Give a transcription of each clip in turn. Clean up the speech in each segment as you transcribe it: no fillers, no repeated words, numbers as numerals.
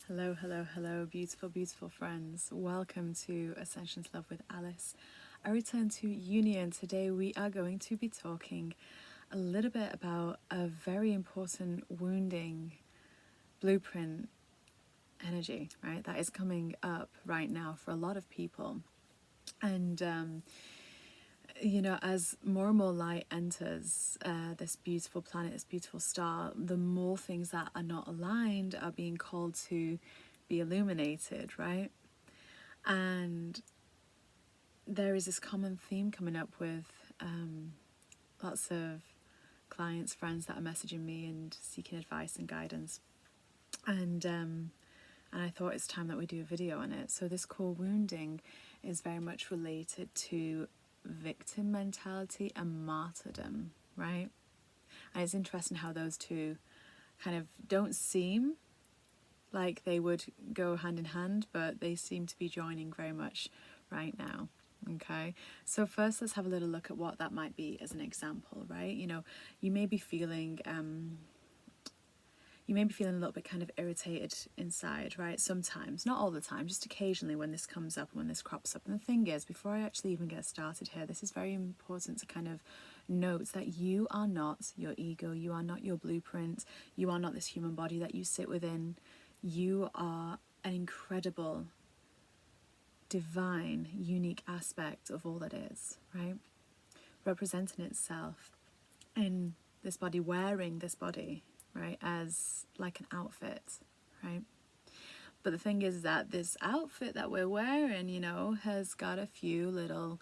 Hello, hello, hello, beautiful, beautiful friends. Welcome to Ascension to Love with Alice. A return to union. Today we are going to be talking a little bit about a very important wounding blueprint energy, right? That is coming up right now for a lot of people. And as more and more light enters this beautiful planet, this beautiful star, the more things that are not aligned are being called to be illuminated, right? And there is this common theme coming up with lots of clients, friends that are messaging me and seeking advice and guidance. And I thought it's time that we do a video on it. So this core wounding is very much related to victim mentality and martyrdom, right? And it's interesting how those two kind of don't seem like they would go hand in hand, but they seem to be joining very much right now. Okay, so first let's have a little look at what that might be as an example, right? You may be feeling a little bit kind of irritated inside, right? Sometimes, not all the time, just occasionally when this comes up, when this crops up. And the thing is, before I actually even get started here, this is very important to kind of note that you are not your ego, you are not your blueprint, you are not this human body that you sit within. You are an incredible, divine, unique aspect of all that is, right? Representing itself in this body, wearing this body, right, as like an outfit, right? But the thing is that this outfit that we're wearing, has got a few little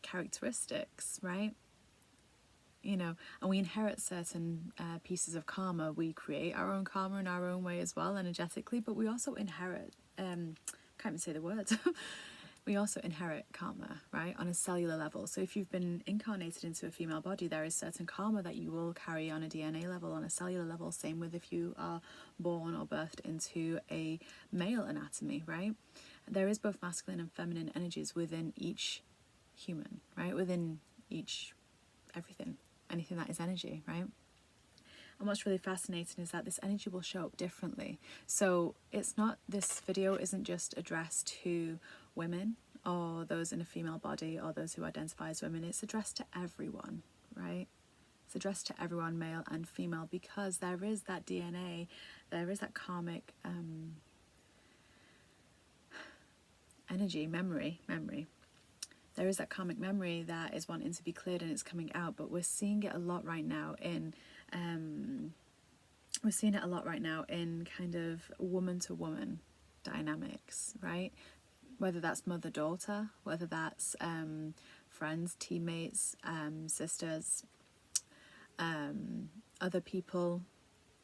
characteristics, right? And we inherit certain pieces of karma. We create our own karma in our own way as well, energetically, but we also inherit, can't even say the words, we also inherit karma, right, on a cellular level. So if you've been incarnated into a female body, there is certain karma that you will carry on a DNA level, on a cellular level. Same with if you are born or birthed into a male anatomy, right? There is both masculine and feminine energies within each human, right? Within each everything, anything that is energy, right? And what's really fascinating is that this energy will show up differently. So this video isn't just addressed to women or those in a female body or those who identify as women. It's addressed to everyone, right? It's addressed to everyone, male and female, because there is that DNA, there is that karmic energy, memory. There is that karmic memory that is wanting to be cleared and it's coming out, but we're seeing it a lot right now in kind of woman to woman dynamics, right? Whether that's mother-daughter, whether that's friends, teammates, sisters, other people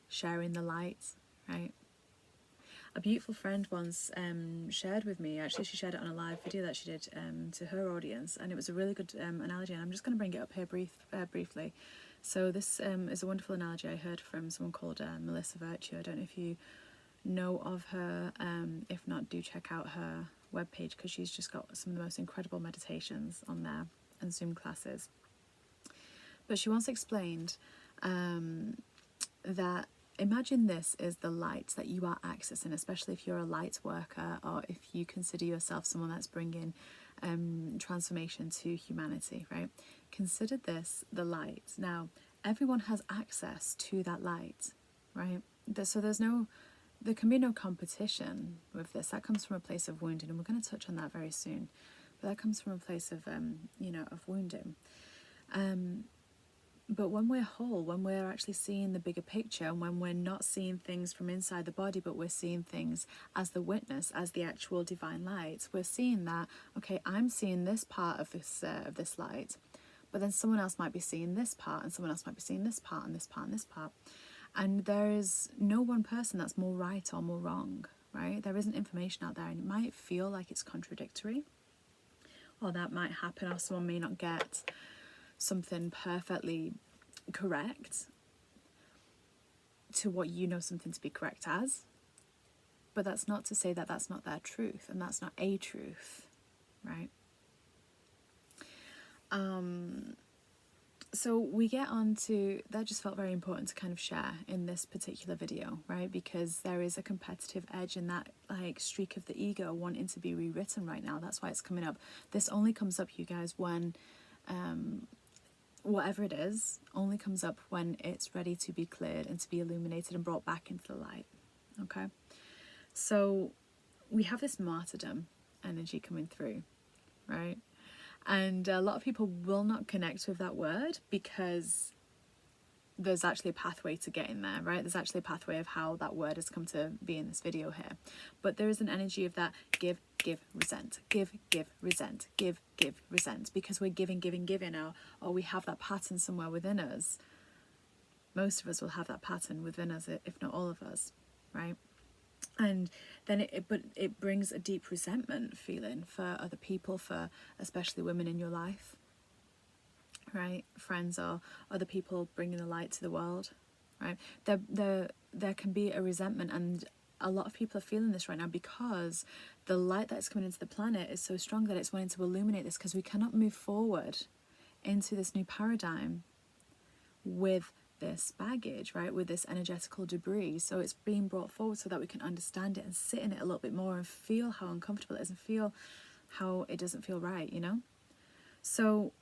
sharing the light, right? A beautiful friend once shared with me, actually she shared it on a live video that she did to her audience, and it was a really good analogy, and I'm just going to bring it up here briefly. So this is a wonderful analogy I heard from someone called Melissa Virtue. I don't know if you know of her. If not, do check out her webpage, because she's just got some of the most incredible meditations on there and Zoom classes. But she once explained that imagine this is the light that you are accessing, especially if you're a light worker or if you consider yourself someone that's bringing transformation to humanity, right? Consider this the light. Now, everyone has access to that light, right? So there can be no competition with this. That comes from a place of wounding, and we're going to touch on that very soon. But that comes from a place of, of wounding. But when we're whole, when we're actually seeing the bigger picture, and when we're not seeing things from inside the body, but we're seeing things as the witness, as the actual divine light, we're seeing that, okay, I'm seeing this part of this light, but then someone else might be seeing this part, and someone else might be seeing this part, and this part, and this part. And there is no one person that's more right or more wrong, right? There isn't information out there, and it might feel like it's contradictory, or that might happen, or someone may not get something perfectly correct to what you know something to be correct as. But that's not to say that that's not their truth, and that's not a truth, right? So we get on to, that just felt very important to kind of share in this particular video, right? Because there is a competitive edge in that like streak of the ego wanting to be rewritten right now. That's why it's coming up. This only comes up, you guys, when whatever it is only comes up when it's ready to be cleared and to be illuminated and brought back into the light. Okay, so we have this martyrdom energy coming through, right? And a lot of people will not connect with that word because there's actually a pathway to get in there, right? There's actually a pathway of how that word has come to be in this video here. But there is an energy of that give, resent, give, resent, give, resent, because we're giving, or we have that pattern somewhere within us. Most of us will have that pattern within us, if not all of us, right? And then it brings a deep resentment feeling for other people, for especially women in your life, right? Friends or other people bringing the light to the world, right? There can be a resentment, and a lot of people are feeling this right now because the light that's coming into the planet is so strong that it's wanting to illuminate this, because we cannot move forward into this new paradigm with this baggage, right, with this energetical debris. So it's being brought forward so that we can understand it and sit in it a little bit more and feel how uncomfortable it is and feel how it doesn't feel right, you know? So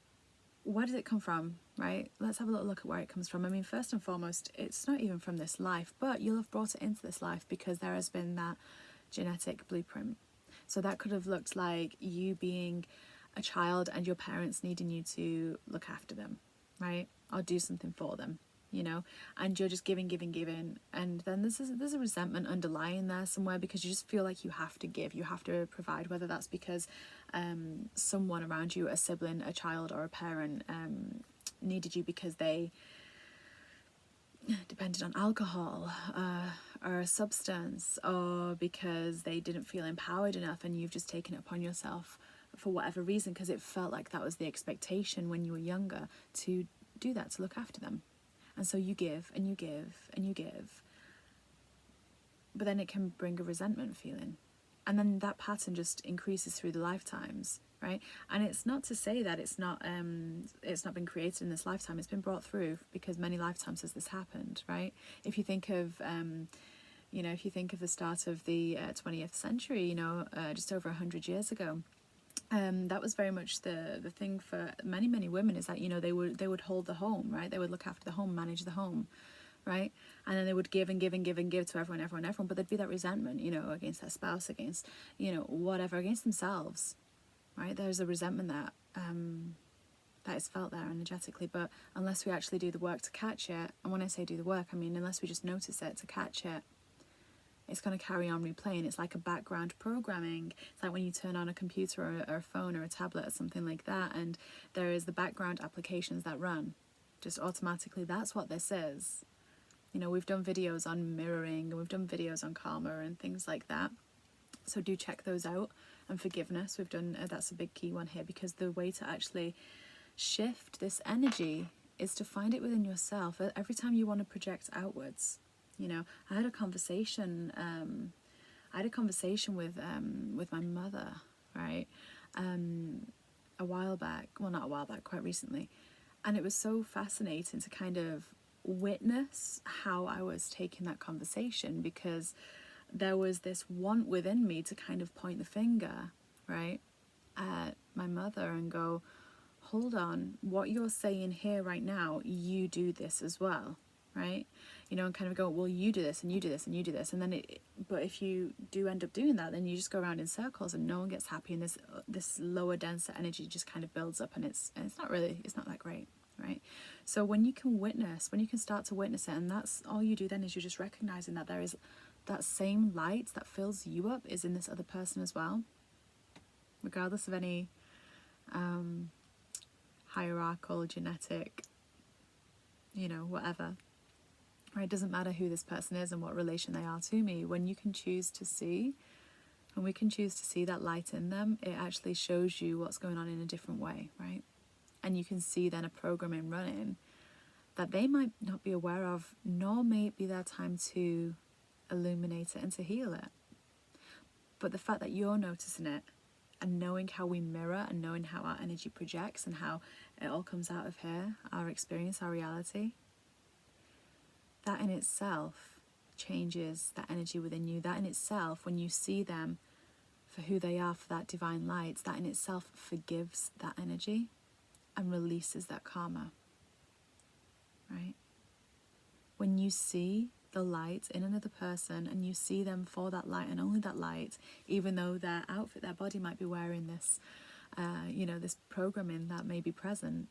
where does it come from, right? Let's have a little look at where it comes from. I mean, first and foremost, it's not even from this life, but you'll have brought it into this life because there has been that genetic blueprint. So that could have looked like you being a child and your parents needing you to look after them, right? Or do something for them, you know, and you're just giving, and then there's a resentment underlying there somewhere because you just feel like you have to give, you have to provide, whether that's because someone around you, a sibling, a child, or a parent needed you because they depended on alcohol or a substance, or because they didn't feel empowered enough and you've just taken it upon yourself for whatever reason because it felt like that was the expectation when you were younger to do that, to look after them. And so you give and you give and you give, but then it can bring a resentment feeling, and then that pattern just increases through the lifetimes, right? And it's not to say that it's not been created in this lifetime. It's been brought through because many lifetimes has this happened, right? If you think of if you think of the start of the 20th century, just over 100 years ago, that was very much the thing for many women, is that they would hold the home, right? They would look after the home, manage the home, right? And then they would give and give and give and give to everyone, but there'd be that resentment, against their spouse, against whatever, against themselves, right? There's a resentment that that is felt there energetically, but unless we actually do the work to catch it, and when I say do the work, I mean unless we just notice it to catch it, it's going to carry on replaying. It's like a background programming. It's like when you turn on a computer or a phone or a tablet or something like that, and there is the background applications that run just automatically. That's what this is. We've done videos on mirroring, and we've done videos on karma and things like that, so do check those out. And forgiveness, we've done that's a big key one here, because the way to actually shift this energy is to find it within yourself. Every time you want to project outwards, I had a conversation with my mother, right, a while back, well, not a while back, quite recently, and it was so fascinating to kind of witness how I was taking that conversation, because there was this want within me to kind of point the finger, right, at my mother and go, hold on, what you're saying here right now, you do this as well, right? And kind of go, well, you do this and you do this and you do this, and then but if you do end up doing that, then you just go around in circles and no one gets happy, and this lower, denser energy just kind of builds up, and it's not that great, right? So when you can start to witness it, and that's all you do then, is you're just recognizing that there is that same light that fills you up is in this other person as well, regardless of any hierarchical, genetic, whatever. Right? It doesn't matter who this person is and what relation they are to me. When we can choose to see that light in them, it actually shows you what's going on in a different way, right? And you can see then a programming running that they might not be aware of, nor may it be their time to illuminate it and to heal it. But the fact that you're noticing it and knowing how we mirror and knowing how our energy projects and how It all comes out of here, our experience, our reality. That in itself changes that energy within you. That in itself, when you see them for who they are, for that divine light, that in itself forgives that energy and releases that karma, right? When you see the light in another person and you see them for that light and only that light, even though their outfit, their body might be wearing this, this programming that may be present,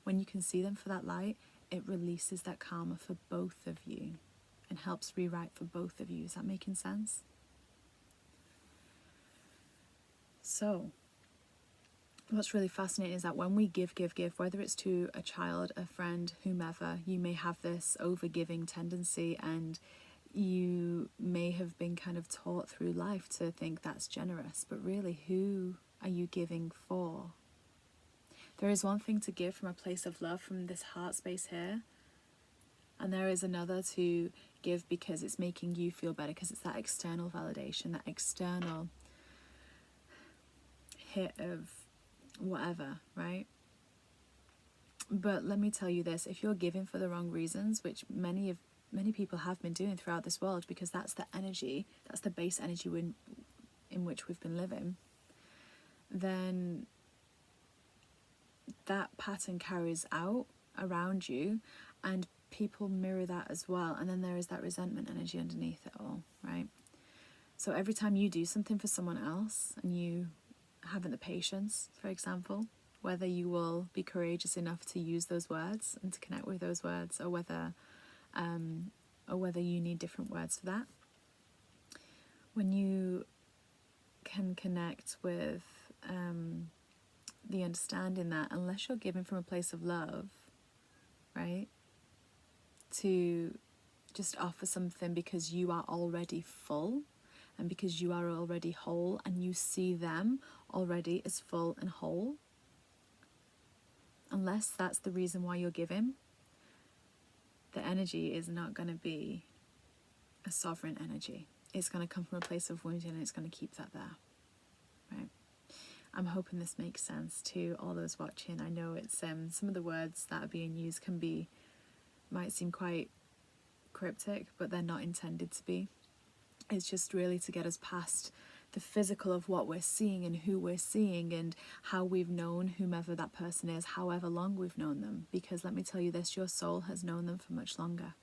when you can see them for that light, it releases that karma for both of you and helps rewrite for both of you. Is that making sense? So, what's really fascinating is that when we give, whether it's to a child, a friend, whomever, you may have this over-giving tendency, and you may have been kind of taught through life to think that's generous, but really, who are you giving for? There is one thing to give from a place of love, from this heart space here, and there is another to give because it's making you feel better, because it's that external validation, that external hit of whatever, right? But let me tell you this, if you're giving for the wrong reasons, which many people have been doing throughout this world, because that's the energy, that's the base energy in which we've been living, then that pattern carries out around you and people mirror that as well. And then there is that resentment energy underneath it all, right? So every time you do something for someone else and you haven't the patience, for example, whether you will be courageous enough to use those words and to connect with those words, or whether you need different words for that. When you can connect with the understanding that unless you're giving from a place of love, right, to just offer something because you are already full and because you are already whole and you see them already as full and whole, unless that's the reason why you're giving, the energy is not going to be a sovereign energy. It's going to come from a place of wounding and it's going to keep that there, right? I'm hoping this makes sense to all those watching. I know it's some of the words that are being used might seem quite cryptic, but they're not intended to be. It's just really to get us past the physical of what we're seeing and who we're seeing and how we've known whomever that person is, however long we've known them. Because let me tell you this, your soul has known them for much longer.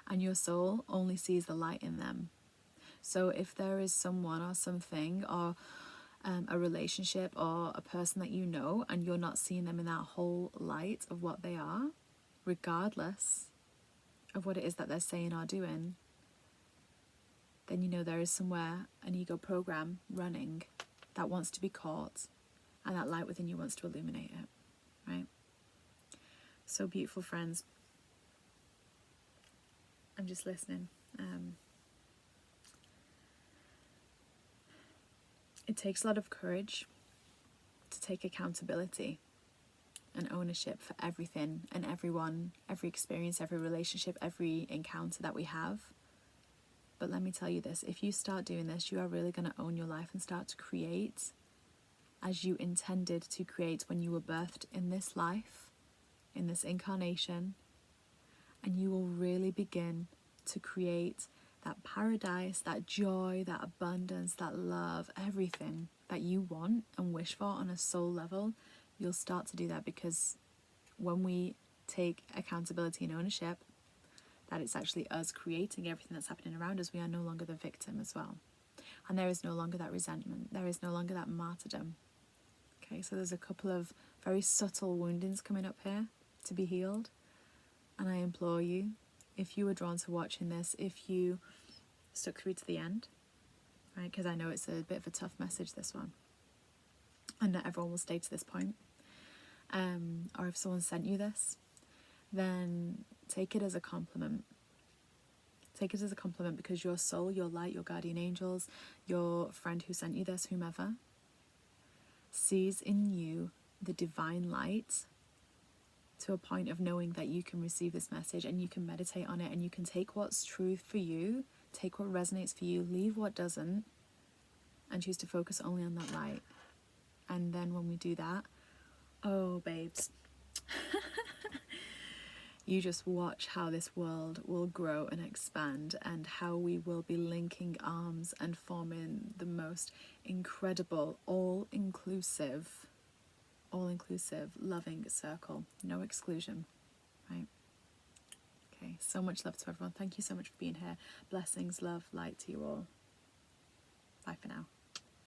And your soul only sees the light in them. So if there is someone or something or a relationship or a person that you know and you're not seeing them in that whole light of what they are, regardless of what it is that they're saying or doing, then you know there is somewhere an ego program running that wants to be caught, and that light within you wants to illuminate it, right? So beautiful, friends. I'm just listening. It takes a lot of courage to take accountability and ownership for everything and everyone, every experience, every relationship, every encounter that we have. But let me tell you this, if you start doing this, you are really going to own your life and start to create as you intended to create when you were birthed in this life, in this incarnation, and you will really begin to create that paradise, that joy, that abundance, that love, everything that you want and wish for on a soul level. You'll start to do that, because when we take accountability and ownership, that it's actually us creating everything that's happening around us, we are no longer the victim as well. And there is no longer that resentment. There is no longer that martyrdom. Okay, so there's a couple of very subtle woundings coming up here to be healed. And I implore you, if you were drawn to watching this, if you stuck through to the end, right, because I know it's a bit of a tough message, this one, and not everyone will stay to this point, or if someone sent you this, then take it as a compliment. Take it as a compliment, because your soul, your light, your guardian angels, your friend who sent you this, whomever, sees in you the divine light to a point of knowing that you can receive this message and you can meditate on it and you can take what's truth for you, take what resonates for you, leave what doesn't, and choose to focus only on that light. And then when we do that, Oh, babes. You just watch how this world will grow and expand, and how we will be linking arms and forming the most incredible, all-inclusive, loving circle. No exclusion, right? Okay, so much love to everyone. Thank you so much for being here. Blessings, love, light to you all. Bye for now.